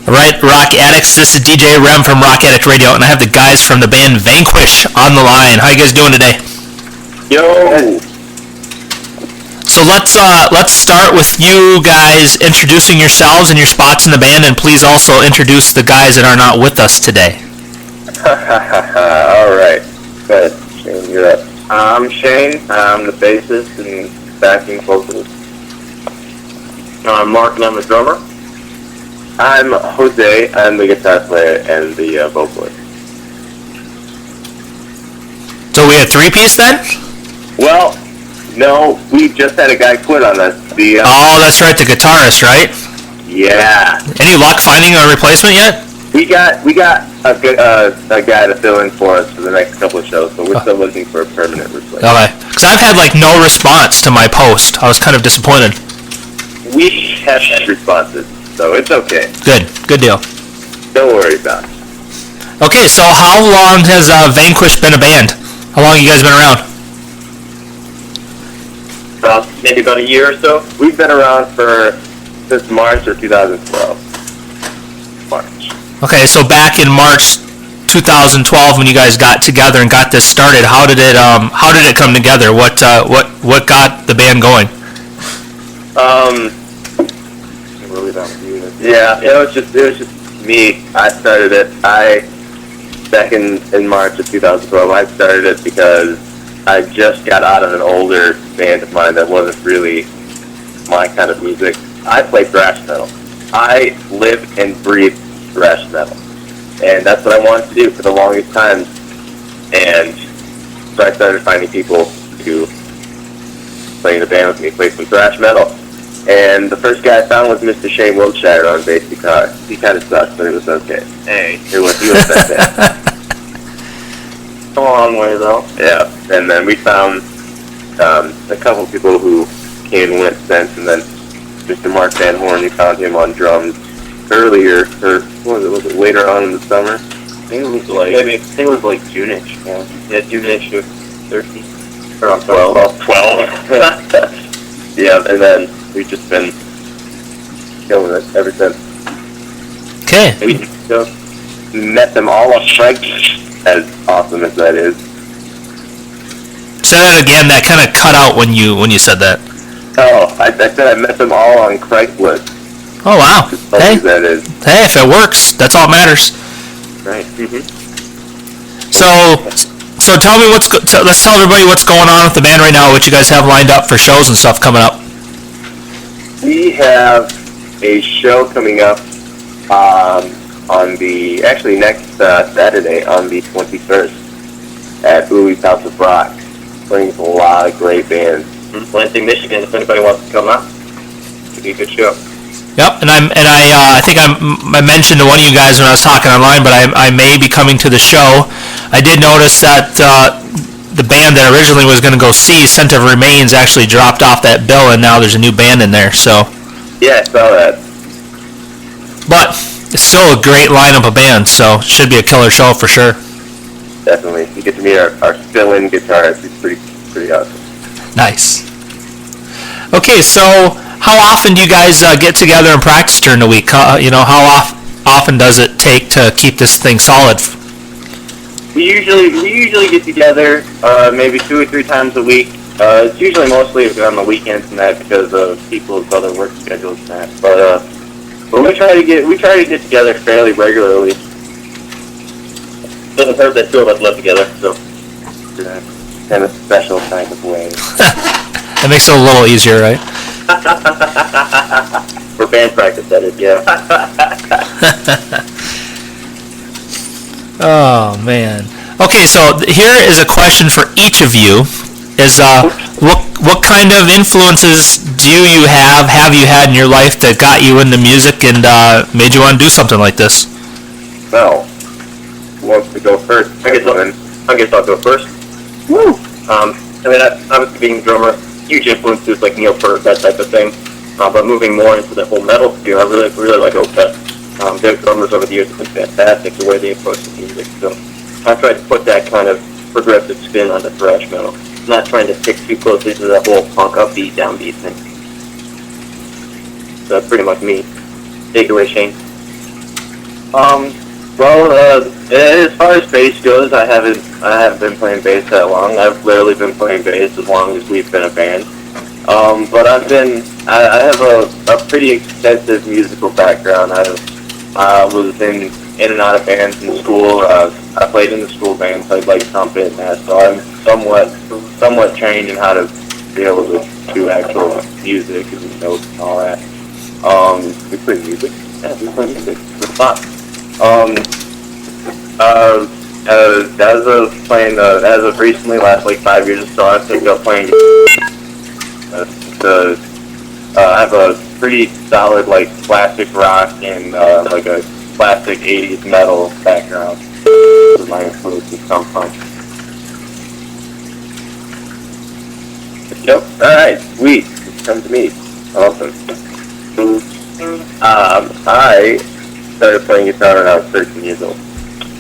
Right, Rock Addicts. This is DJ Rem from Rock Addict Radio, and I have the guys from the band Vanquish on the line. How you guys doing today? Yo. So let's start with you guys introducing yourselves and your spots in the band, and please also introduce the guys that are not with us today. All right. Go ahead, Shane. You're up. I'm Shane. I'm the bassist and backing vocalist. I'm Mark, and I'm the drummer. I'm Jose. I'm the guitar player and the vocalist. So we have three-piece then? Well, no, we just had a guy quit on us. Oh, that's right, the guitarist, right? Yeah. Any luck finding a replacement yet? We got a guy to fill in for us for the next couple of shows, but we're still looking for a permanent replacement. Okay, because I've had no response to my post. I was kind of disappointed. We have had responses, so it's okay. Good deal. Don't worry about it. Okay, so how long has Vanquish been a band? How long have you guys been around? Maybe about a year or so. We've been around since March of 2012. March. Okay, so back in March 2012 when you guys got together and got this started, how did it come together? What got the band going? Yeah, it was just me. I started it. Back in March of 2012, I started it because I just got out of an older band of mine that wasn't really my kind of music. I play thrash metal. I live and breathe thrash metal. And that's what I wanted to do for the longest time. And so I started finding people to play in the band with me, play some thrash metal. And the first guy I found was Mr. Shane Wiltshire on bass guitar. He kind of sucked, but it was okay. Hey, he was that a long way though. Yeah, and then we found a couple people who came and went since, and then Mr. Mark Van Horn, we found him on drums earlier, or was it later on in the summer? I think it was like June-ish. Yeah, June-ish or 13. Or 12. 12. Yeah, and then we've just been killing it ever since. Okay. We just met them all on Craigslist, as awesome as that is. Say that again. That kind of cut out when you said that. Oh, I said I met them all on Craigslist. Oh wow. Hey. That is. Hey, if it works, that's all that matters. Right. Mm-hmm. So tell me let's tell everybody what's going on with the band right now. What you guys have lined up for shows and stuff coming up. We have a show coming up on the next Saturday on the 21st at Louie's House of Rock. Playing with a lot of great bands. Lansing, Michigan. If anybody wants to come up, it'd be a good show. Yep, and I think I mentioned to one of you guys when I was talking online, but I may be coming to the show. I did notice that the band that originally was going to go see, Scent of Remains, actually dropped off that bill, and now there's a new band in there. So. Yeah, I saw that. But it's still a great lineup of bands, so it should be a killer show for sure. Definitely, you get to meet our fill-in guitarist. He's pretty awesome. Nice. Okay, so how often do you guys get together and practice during the week? How often does it take to keep this thing solid? We usually get together maybe 2 or 3 times a week. It's usually mostly on the weekends and that because of people's other work schedules and that. But we try to get together fairly regularly. Doesn't hurt that 2 of us live together, so kind of special kind of way. That makes it a little easier, right? For band practice, that is, yeah. Oh man. Okay, so here is a question for each of you: is what kind of influences do you have you had in your life that got you into music and made you want to do something like this? Well, who wants to go first? I guess I'll go first. Woo! Obviously being a drummer, huge influences like Neil Peart, that type of thing. But moving more into the whole metal sphere, I really like Opeth. Their drummers over the years have been fantastic, the way they approach the music. So I tried to put that kind of progressive spin on the thrash metal. Not trying to stick too closely to the whole punk upbeat, downbeat thing. So that's pretty much me. Take it away, Shane. As far as bass goes, I haven't been playing bass that long. I've literally been playing bass as long as we've been a band. But I have a pretty extensive musical background. I was in and out of bands in school. I played in the school band, played like trumpet and that, so I'm somewhat trained in how to be able to do actual music and notes and all that. We play music. Yeah, we play music. It's fun. As of recently, last like 5 years or so, I picked up playing. I have a pretty solid like classic rock and like a classic '80s metal background. Where my influences come from. Yep. All right. Sweet. Come to me. Awesome. I started playing guitar when I was 13 years old.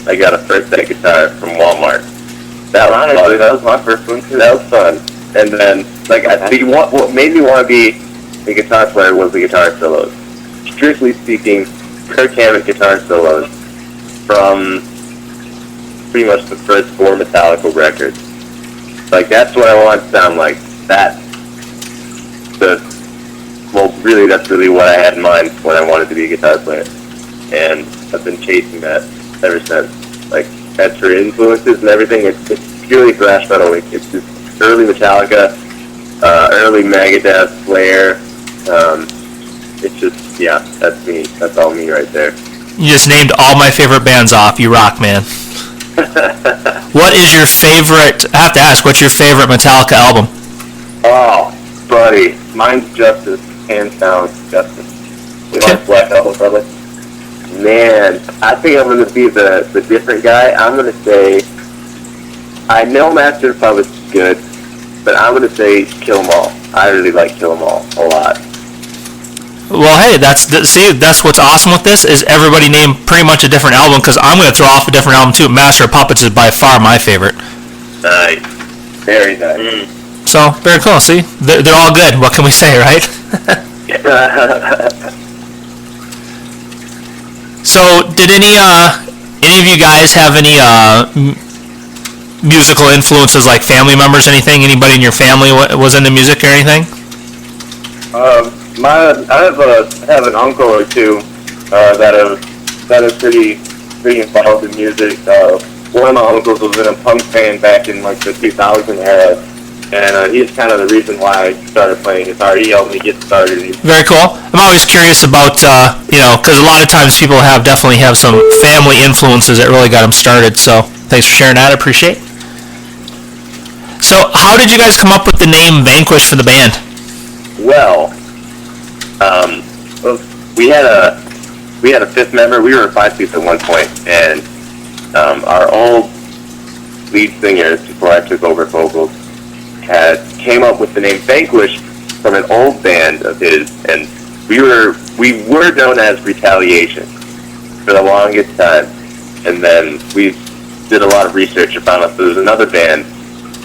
I got a first set guitar from Walmart. Honestly, that was my first one too. That was fun. And then, what made me want to be a guitar player was the guitar solos. Strictly speaking, Kirk Hammett guitar solos from pretty much the first 4 Metallica records. Like, that's what I want to sound like. That's really what I had in mind when I wanted to be a guitar player. And I've been chasing that ever since. Like, as for influences and everything, it's purely thrash metal. It's just early Metallica, early Megadeth, Slayer. It's just, yeah, that's me. That's all me right there. You just named all my favorite bands off. You rock, man. What is your favorite, I have to ask, what's your favorite Metallica album? Oh, buddy. Mine's Justice. Hands down, Justice. You like Black Album, probably? Man, I think I'm going to be the different guy. I'm going to say, I know Master of Puppets is good, but I'm going to say Kill 'Em All. I really like Kill 'Em All a lot. Well, hey, that's what's awesome with this is everybody named pretty much a different album because I'm going to throw off a different album too. Master of Puppets is by far my favorite. Nice. Very nice. So, very cool. See? They're all good. What can we say, right? So, did any of you guys have any musical influences, like family members, anything? Anybody in your family was into music or anything? I have an uncle or two that are pretty involved in music. One of my uncles was in a punk band back in like the 2000 era, and he's kind of the reason why I started playing guitar. He helped me get started. Very cool. I'm always curious about because a lot of times people definitely have some family influences that really got them started. So thanks for sharing that. I appreciate. So how did you guys come up with the name Vanquish for the band? Well, we had a fifth member. We were 5 people at one point, and our old lead singer, before I took over vocals, came up with the name Vanquish from an old band of his, and we were known as Retaliation for the longest time, and then we did a lot of research and found out there was another band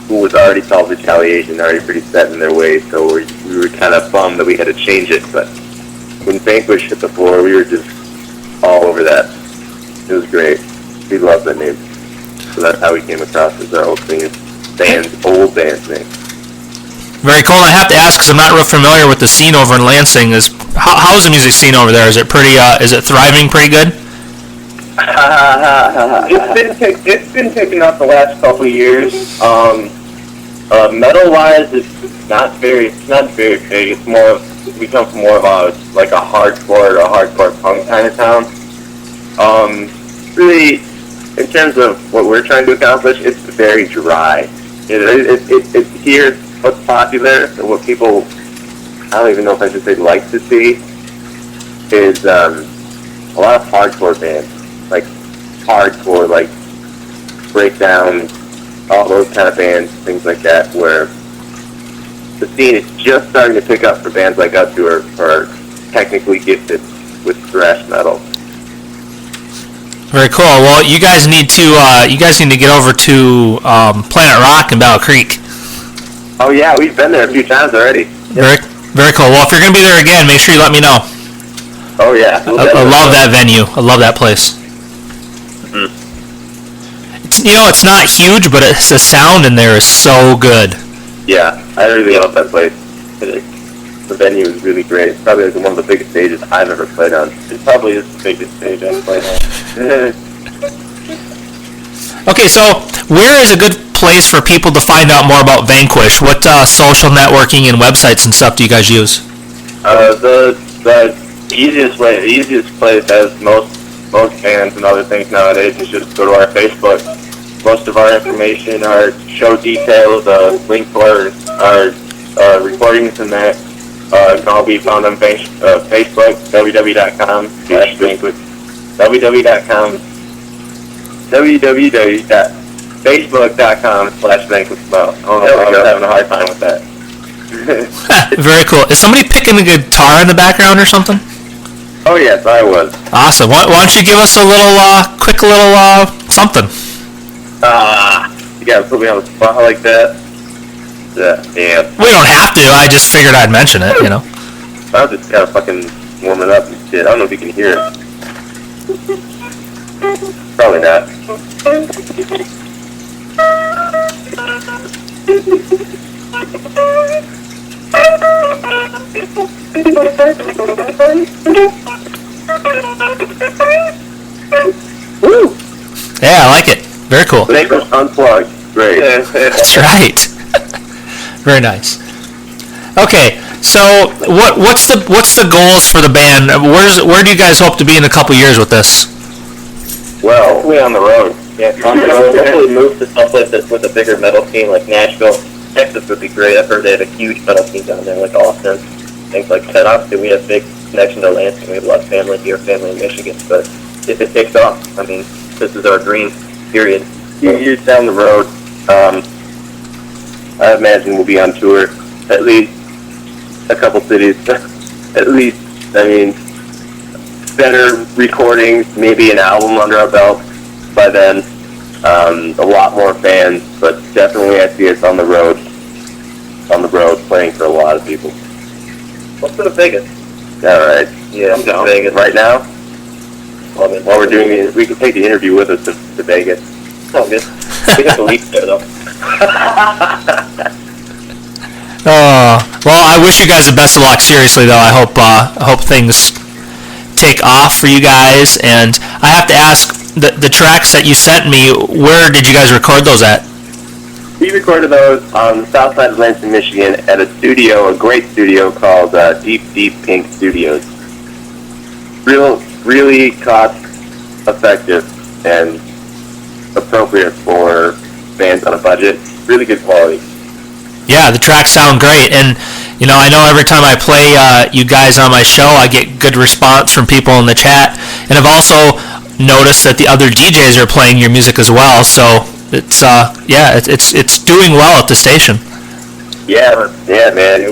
who was already called Retaliation, already pretty set in their ways, so we were kind of bummed that we had to change it, but when Vanquish hit the floor, we were just all over that. It was great. We loved that name. So that's how we came across as our old band's name. Very cool. I have to ask because I'm not real familiar with the scene over in Lansing. How's the music scene over there? Is it pretty? Is it thriving pretty good? It's been picking up the last couple of years. Metal wise, it's not very big. It's more. We come from more of a hardcore or a hardcore punk kind of town. Really, in terms of what we're trying to accomplish, it's very dry. It's here. What's popular and what people, I don't even know if I should say like to see, is a lot of hardcore bands, like hardcore, like breakdown, all those kind of bands, things like that, where the scene is just starting to pick up for bands like us who are technically gifted with thrash metal. Very cool. Well, you guys need to get over to Planet Rock in Battle Creek. Oh yeah, we've been there a few times already. Yep. Very cool. Well, if you're going to be there again, make sure you let me know. Oh yeah. I love that venue. I love that place. Mhm. It's not huge, but the sound in there is so good. Yeah, I really love that place. The venue is really great. It's probably like one of the biggest stages I've ever played on. It probably is the biggest stage I've played on. Okay, so where is a good place for people to find out more about Vanquish? What social networking and websites and stuff do you guys use? The easiest place, as most bands and other things nowadays, is just go to our Facebook. Most of our information, our show details, link to our recordings and that can all be found on Facebook, www.facebook.com/Vanquish. I don't know if I was having a hard time with that. Very cool. Is somebody picking a guitar in the background or something? Oh yes, I was. Awesome. Why don't you give us a little, quick little something? You gotta put me on the spot like that. Yeah. We don't have to. I just figured I'd mention it, I just gotta fucking warm it up and shit. I don't know if you can hear it. Probably not. Woo! Yeah, I like it. Very cool. Vanquish Unplugged. Great. That's right. Very nice. Okay, so what's the goals for the band? Where do you guys hope to be in a couple years with this? Well, we on the road. Yeah, hopefully move to someplace with a bigger metal scene like Nashville. Texas would be great. I've heard they have a huge metal scene down there, like Austin, things like that. Obviously, we have big connection to Lansing. We have a lot of family here, family in Michigan. But if it takes off, I mean, this is our dream, period. Years down the road, I imagine we'll be on tour at least a couple cities. At least, I mean, better recordings, maybe an album under our belt by then. A lot more fans, but definitely I see us on the road playing for a lot of people. Let's go to Vegas. All right. Yeah, I'm down. Vegas. Right now, Well, I mean, while we're doing it, we can take the interview with us to Vegas. oh, good. We have to leave there, though. Well, I wish you guys the best of luck. Seriously, though, I hope things take off for you guys. And I have to ask, the tracks that you sent me, where did you guys record those at? We recorded those on the south side of Lansing, Michigan, at a great studio called Deep Pink Studios. Really cost effective and appropriate for bands on a budget. Really good quality. Yeah, the tracks sound great, and I know every time I play you guys on my show, I get good response from people in the chat, and I've also noticed that the other DJs are playing your music as well. So it's it's doing well at the station. Yeah, man.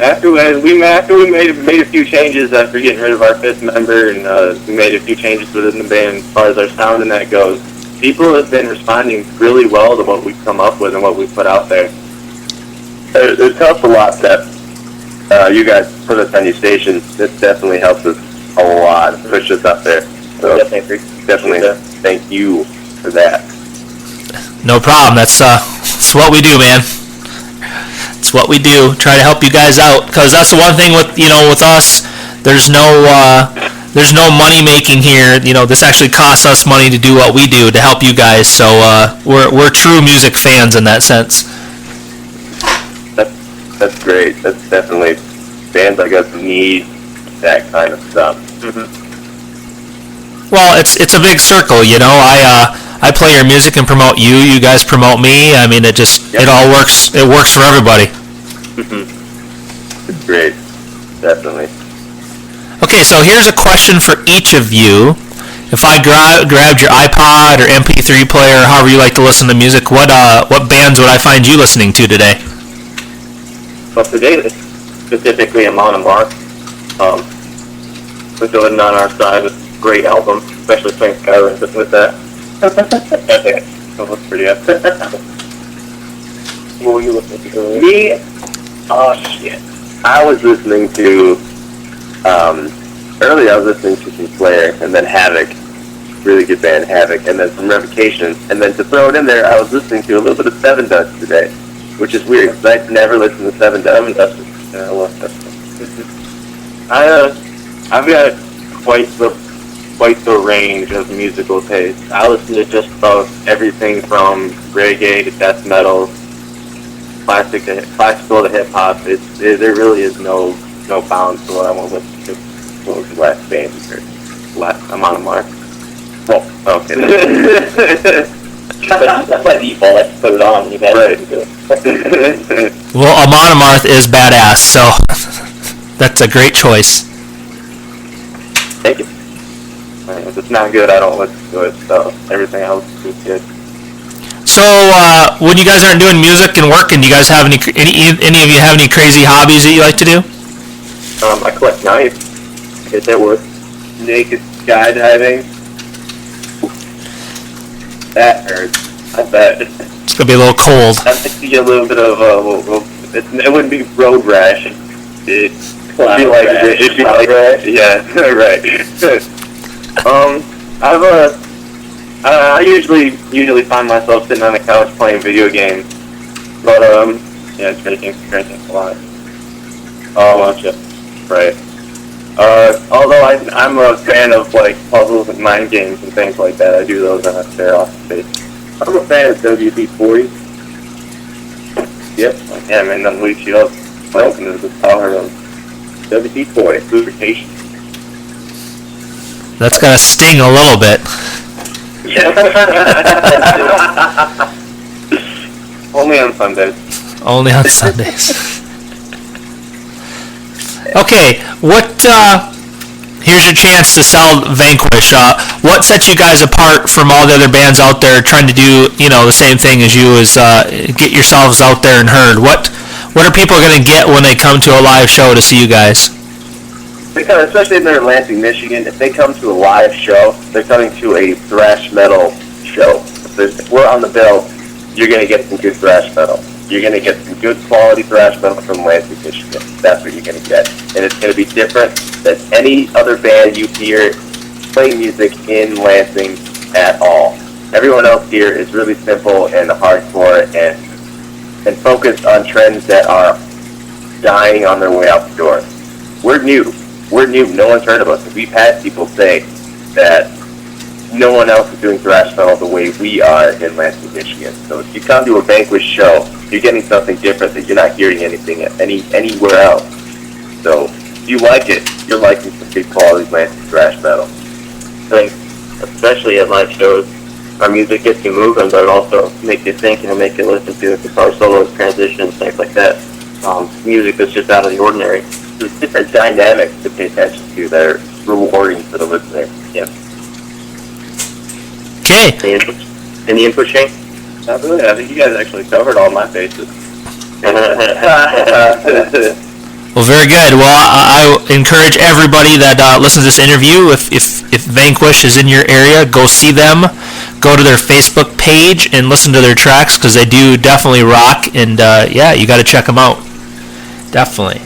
After we made a few changes after getting rid of our fifth member, and we made a few changes within the band as far as our sound and that goes. People have been responding really well to what we've come up with and what we've put out there. It helps a lot that you guys put us on your station. This definitely helps us a lot, push us up there. So definitely thank you for that. No problem. That's what we do, man. It's what we do. Try to help you guys out, because that's the one thing with us. There's no money making here. This actually costs us money to do what we do to help you guys. So we're true music fans in that sense. That's great. That's definitely, bands like us need that kind of stuff. Mm-hmm. Well, it's a big circle, I play your music and promote you. You guys promote me. I mean, it all works. It works for everybody. Mm-hmm. It's great. Definitely. Okay, so here's a question for each of you. If I grabbed your iPod or MP3 player, or however you like to listen to music, what bands would I find you listening to today? Well, today, specifically, I'm on a mark. We're doing on our side with a great album, especially playing Skyrim with that. That looks pretty epic. What were you listening to? Me? Oh, shit. I was listening to Earlier I was listening to some Slayer, and then Havoc, really good band, Havoc, and then some Revocation, and then to throw it in there, I was listening to a little bit of Seven Dust today, which is weird, because I never listened to Seven Dust. I love that. I've got quite the range of musical taste. I listen to just about everything from reggae to death metal, classical to hip hop. There really is no bounds to what I want to listen to. What was the last band you heard? I'm on a mark. Well, okay. That's by default. I just put it on and you guys Right. listen to it. Well, Amon Amarth is badass, so that's a great choice. Thank you. If it's not good, I don't listen to it. So everything else is good. So, when you guys aren't doing music and working, do you guys have any of you have any crazy hobbies that you like to do? I collect knives. Is that worth? Naked skydiving. That hurts. I bet. It's gonna be a little cold. I think you get a little bit of it wouldn't be road rash. It'd be like rash. Yeah, right. I usually find myself sitting on the couch playing video games, but yeah, drinking a lot. Oh, right. Although I'm a fan of like puzzles and mind games and things like that, I do those on a fair off space. I'm a fan of WD-40. Yep. Yeah, man, unleash you up. Welcome to the power of WD-40 lubrication. That's gonna sting a little bit. Only on Sundays. Only on Sundays. Okay, here's your chance to sell Vanquish. What sets you guys apart from all the other bands out there trying to do, the same thing as you, is get yourselves out there and heard? What are people going to get when they come to a live show to see you guys? Because, especially in Lansing, Michigan, if they come to a live show, they're coming to a thrash metal show. If we're on the bill, you're going to get some good thrash metal. You're going to get some good quality thrash metal from Lansing, Michigan. That's what you're going to get. And it's going to be different than any other band you hear play music in Lansing at all. Everyone else here is really simple and hardcore and focused on trends that are dying on their way out the door. We're new. No one's heard of us. We've had people say that no one else is doing thrash metal the way we are in Lansing, Michigan. So if you come to a Vanquish show, you're getting something different that you're not hearing anywhere else. So if you like it, you're liking some big quality Lansing thrash metal. I think, especially at live shows, our music gets you moving, but it also makes you think and make you listen to guitar solos, transitions, things like that. Music that's just out of the ordinary. There's different dynamics to pay attention to that are rewarding for the listener. Yeah. Okay. Any input, Shane? Not really. I think you guys actually covered all my bases. Well, very good. Well, I encourage everybody that listens to this interview, if Vanquish is in your area, go see them. Go to their Facebook page and listen to their tracks, because they do definitely rock. And yeah, you got to check them out. Definitely.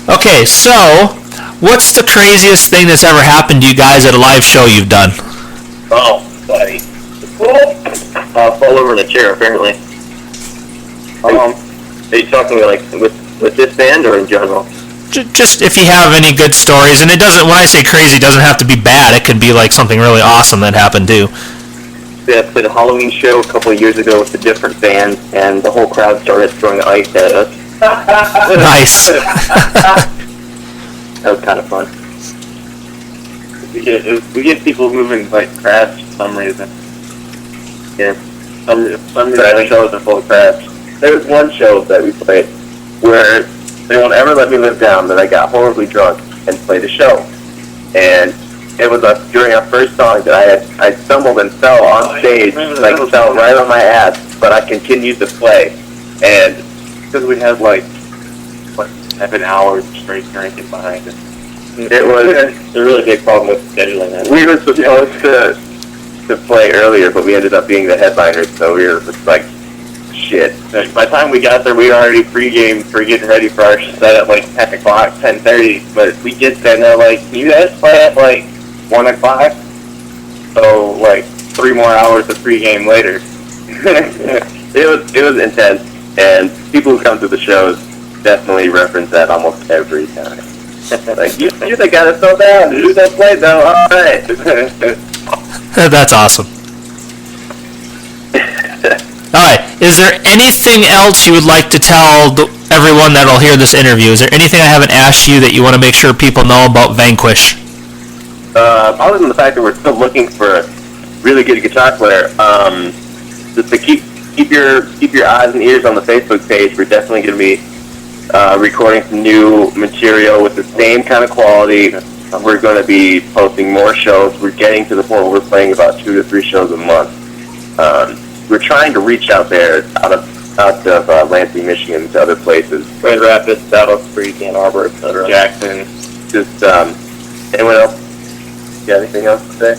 Okay, so what's the craziest thing that's ever happened to you guys at a live show you've done? Oh, buddy. Fall over in a chair, apparently. Are you talking like with this band or in general? Just if you have any good stories, and it doesn't. When I say crazy, it doesn't have to be bad. It could be like something really awesome that happened too. I played a Halloween show a couple of years ago with a different band, and the whole crowd started throwing ice at us. Nice. That was kind of fun. We get people moving like crabs for some reason. Yeah. Some shows are full of crabs. There was one show that we played where they won't ever let me live down that I got horribly drunk and played a show. And it was during our first song that I stumbled and fell on stage, like fell right on my ass, but I continued to play. And because we had like 7 hours straight drinking behind us. It was a really big problem with scheduling that. We were supposed to play earlier, but we ended up being the headliners, so we were just like shit. By the time we got there, we were already pregame for getting ready for our set at like 10 o'clock, 10:30. But we get there and they're like, "Can you guys play at like 1 o'clock?" So like 3 more hours of pregame later. It was intense, and people who come to the shows definitely reference that almost every time. Like, you they got us so down. You that play though. All right. That's awesome. All right. Is there anything else you would like to tell everyone that'll hear this interview? Is there anything I haven't asked you that you want to make sure people know about Vanquish? Other than the fact that we're still looking for a really good guitar player, just to keep your eyes and ears on the Facebook page. We're definitely going to be recording some new material with the same kind of quality. We're going to be posting more shows. We're getting to the point where we're playing about 2 to 3 shows a month. We're trying to reach out there, out of Lansing, Michigan, to other places. Grand Rapids, Battle Creek, Ann Arbor, etc. Jackson. Just anyone else? You got anything else to say?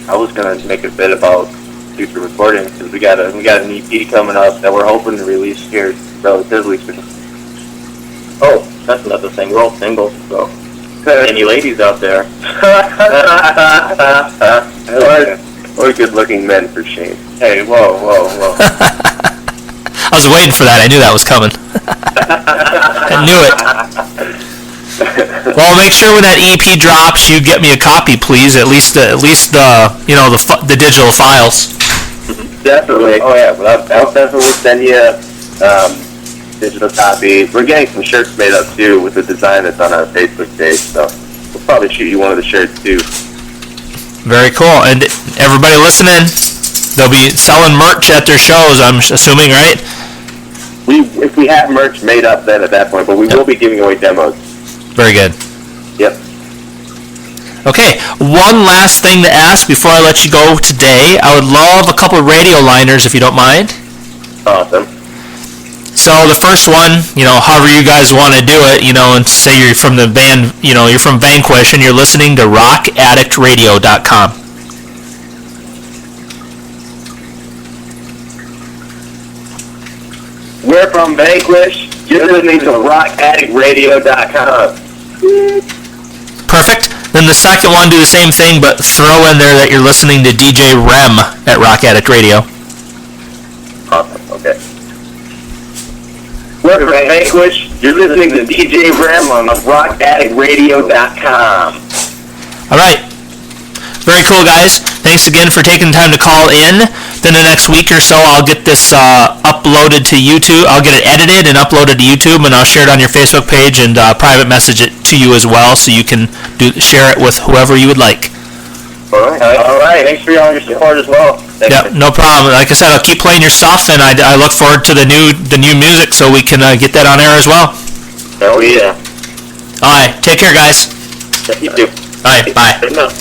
I was gonna make a bit about future recording because we got an EP coming up that we're hoping to release here relatively soon. Oh, that's another thing. We're all singles, so any ladies out there? Or good-looking men for shame. Hey, whoa. I was waiting for that. I knew that was coming. I knew it. Well, make sure when that EP drops, you get me a copy, please. At least the digital files. Definitely. Oh yeah, I'll definitely send you digital copy. We're getting some shirts made up too with the design that's on our Facebook page. So we'll probably shoot you one of the shirts too. Very cool. And everybody listening, they'll be selling merch at their shows, I'm assuming, right? If we have merch made up then at that point, but we will be giving away demos. Very good. Yep. Okay, one last thing to ask before I let you go today. I would love a couple of radio liners if you don't mind. Awesome. So the first one, however you guys want to do it, and say you're from the band, you're from Vanquish and you're listening to rockaddictradio.com. We're from Vanquish. You're listening to rockaddictradio.com. Perfect. Then the second one, do the same thing, but throw in there that you're listening to DJ REM at Rock Addict Radio. Awesome. Okay. We're from Vanquish. You're listening to DJ REM on rockaddictradio.com. All right. Very cool, guys. Thanks again for taking the time to call in. Then the next week or so, I'll get this uploaded to YouTube. I'll get it edited and uploaded to YouTube, and I'll share it on your Facebook page and private message it to you as well, so you can share it with whoever you would like. All right. Thanks for all your support as well. Yeah, no problem. Like I said, I'll keep playing your stuff, and I look forward to the new music, so we can get that on air as well. Oh yeah. All right. Take care, guys. You too. All right. Bye. Good enough.